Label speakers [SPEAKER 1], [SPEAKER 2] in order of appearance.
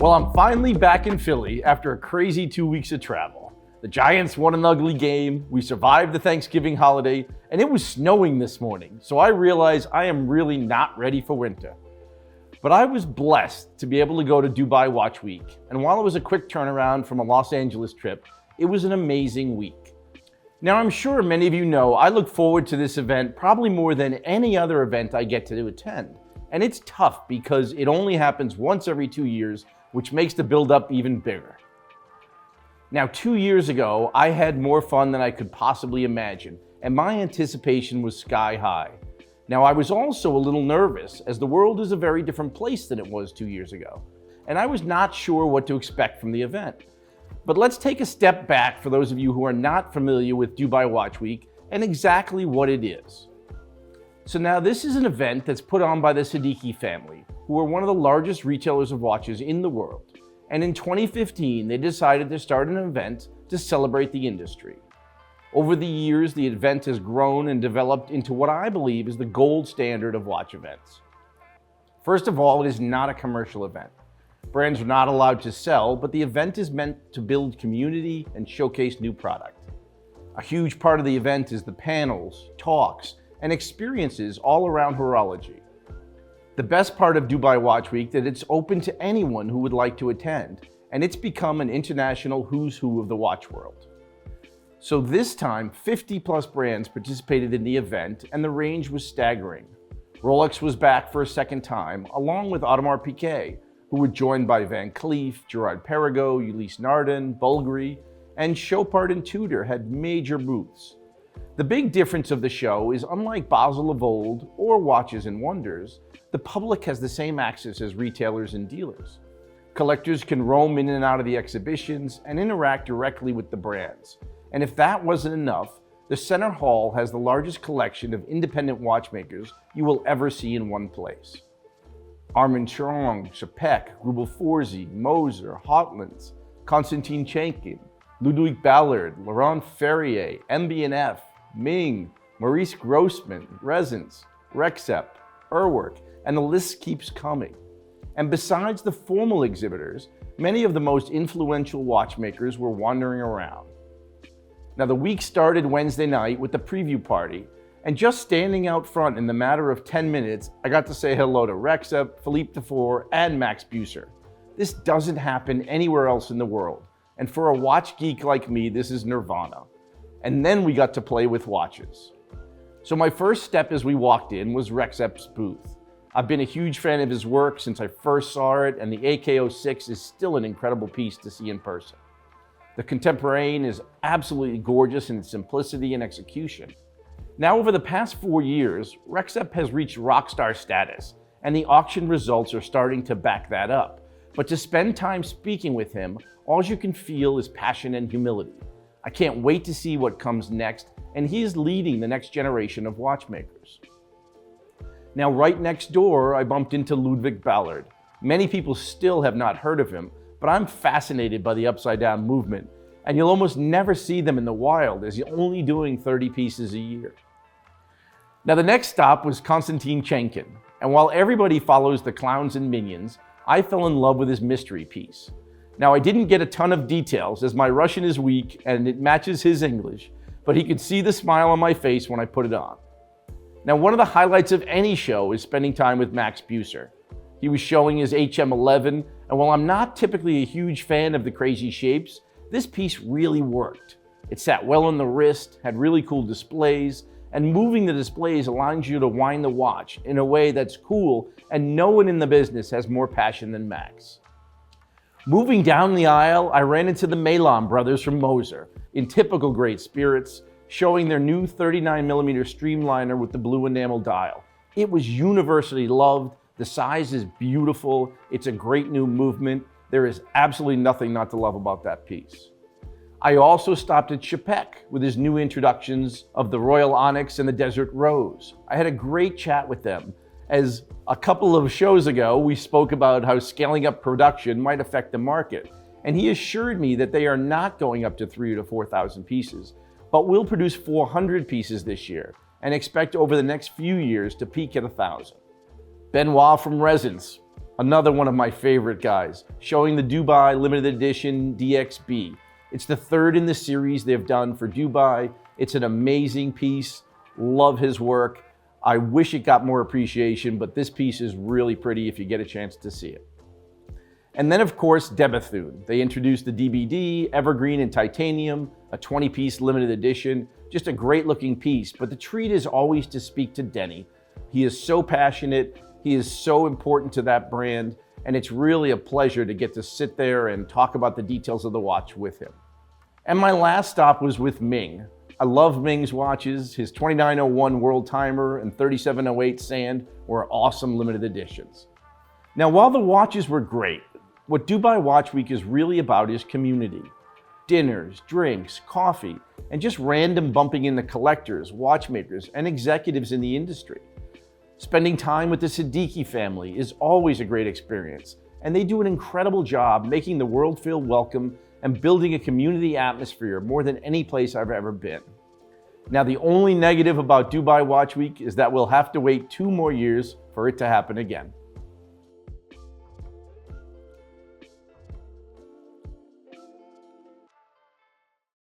[SPEAKER 1] Well, I'm finally back in Philly after a crazy 2 weeks of travel. The Giants won an ugly game, we survived the Thanksgiving holiday, and it was snowing this morning, so I realized I am really not ready for winter. But I was blessed to be able to go to Dubai Watch Week, and while it was a quick turnaround from a Los Angeles trip, it was an amazing week. Now, I'm sure many of you know I look forward to this event probably more than any other event I get to attend. And it's tough because it only happens once every 2 years, which makes the build-up even bigger. Now, 2 years ago, I had more fun than I could possibly imagine, and my anticipation was sky high. Now, I was also a little nervous, as the world is a very different place than it was 2 years ago, and I was not sure what to expect from the event. But let's take a step back for those of you who are not familiar with Dubai Watch Week and exactly what it is. So now this is an event that's put on by the Siddiqui family, who are one of the largest retailers of watches in the world. And in 2015, they decided to start an event to celebrate the industry. Over the years, the event has grown and developed into what I believe is the gold standard of watch events. First of all, it is not a commercial event. Brands are not allowed to sell, but the event is meant to build community and showcase new product. A huge part of the event is the panels, talks, and experiences all around horology. The best part of Dubai Watch Week is that it's open to anyone who would like to attend, and it's become an international who's who of the watch world. So this time, 50 plus brands participated in the event, and the range was staggering. Rolex was back for a second time, along with Audemars Piguet, who were joined by Van Cleef, Girard-Perregaux, Ulysse Nardin, Bulgari, and Chopard and Tudor had major booths. The big difference of the show is, unlike Basel of old or Watches and Wonders, the public has the same access as retailers and dealers. Collectors can roam in and out of the exhibitions and interact directly with the brands. And if that wasn't enough, the Center Hall has the largest collection of independent watchmakers you will ever see in one place. Armand Charron, Chapek, Grubel Forsey, Moser, Hotlands, Konstantin Chenkin, Ludwig Ballard, Laurent Ferrier, MB&F, Ming, Maurice Grossman, Resins, Rexhep, Urwerk, and the list keeps coming. And besides the formal exhibitors, many of the most influential watchmakers were wandering around. Now, the week started Wednesday night with the preview party, and just standing out front in the matter of 10 minutes, I got to say hello to Rexhep, Philippe Dufour, and Max Buser. This doesn't happen anywhere else in the world, and for a watch geek like me, this is nirvana. And then we got to play with watches. So my first step as we walked in was Rexhep's booth. I've been a huge fan of his work since I first saw it, and the AK06 is still an incredible piece to see in person. The Contemporain is absolutely gorgeous in its simplicity and execution. Now, over the past 4 years, Rexhep has reached rockstar status, and the auction results are starting to back that up. But to spend time speaking with him, all you can feel is passion and humility. I can't wait to see what comes next, and he is leading the next generation of watchmakers. Now, right next door, I bumped into Ludwig Ballard. Many people still have not heard of him, but I'm fascinated by the upside-down movement, and you'll almost never see them in the wild, as he's only doing 30 pieces a year. Now, the next stop was Konstantin Chenkin, and while everybody follows the clowns and minions, I fell in love with his mystery piece. Now, I didn't get a ton of details, as my Russian is weak and it matches his English, but he could see the smile on my face when I put it on. Now, one of the highlights of any show is spending time with Max Buser. He was showing his HM11, and while I'm not typically a huge fan of the crazy shapes, this piece really worked. It sat well on the wrist, had really cool displays, and moving the displays allows you to wind the watch in a way that's cool, and no one in the business has more passion than Max. Moving down the aisle, I ran into the Melon brothers from Moser, in typical great spirits, showing their new 39mm streamliner with the blue enamel dial. It was universally loved, the size is beautiful, it's a great new movement, there is absolutely nothing not to love about that piece. I also stopped at Chapek with his new introductions of the Royal Onyx and the Desert Rose. I had a great chat with them, as a couple of shows ago we spoke about how scaling up production might affect the market, and he assured me that they are not going up to 3,000 to 4,000 pieces, but will produce 400 pieces this year, and expect over the next few years to peak at 1,000. Benoit from Resins. another one of my favorite guys, showing the Dubai limited edition DXB. It's the third in the series they've done for Dubai. It's an amazing piece. Love his work. I wish it got more appreciation, but this piece is really pretty if you get a chance to see it. And then, of course, Debethune. They introduced the DBD, evergreen and titanium, a 20-piece limited edition. Just a great-looking piece, but the treat is always to speak to Denis. He is so passionate. He is so important to that brand, and it's really a pleasure to get to sit there and talk about the details of the watch with him. And my last stop was with Ming. I love Ming's watches. His 2901 World Timer and 3708 Sand were awesome limited editions. Now, while the watches were great, what Dubai Watch Week is really about is community. Dinners, drinks, coffee, and just random bumping into collectors, watchmakers, and executives in the industry. Spending time with the Siddiqui family is always a great experience, and they do an incredible job making the world feel welcome and building a community atmosphere more than any place I've ever been. Now, the only negative about Dubai Watch Week is that we'll have to wait 2 more years for it to happen again.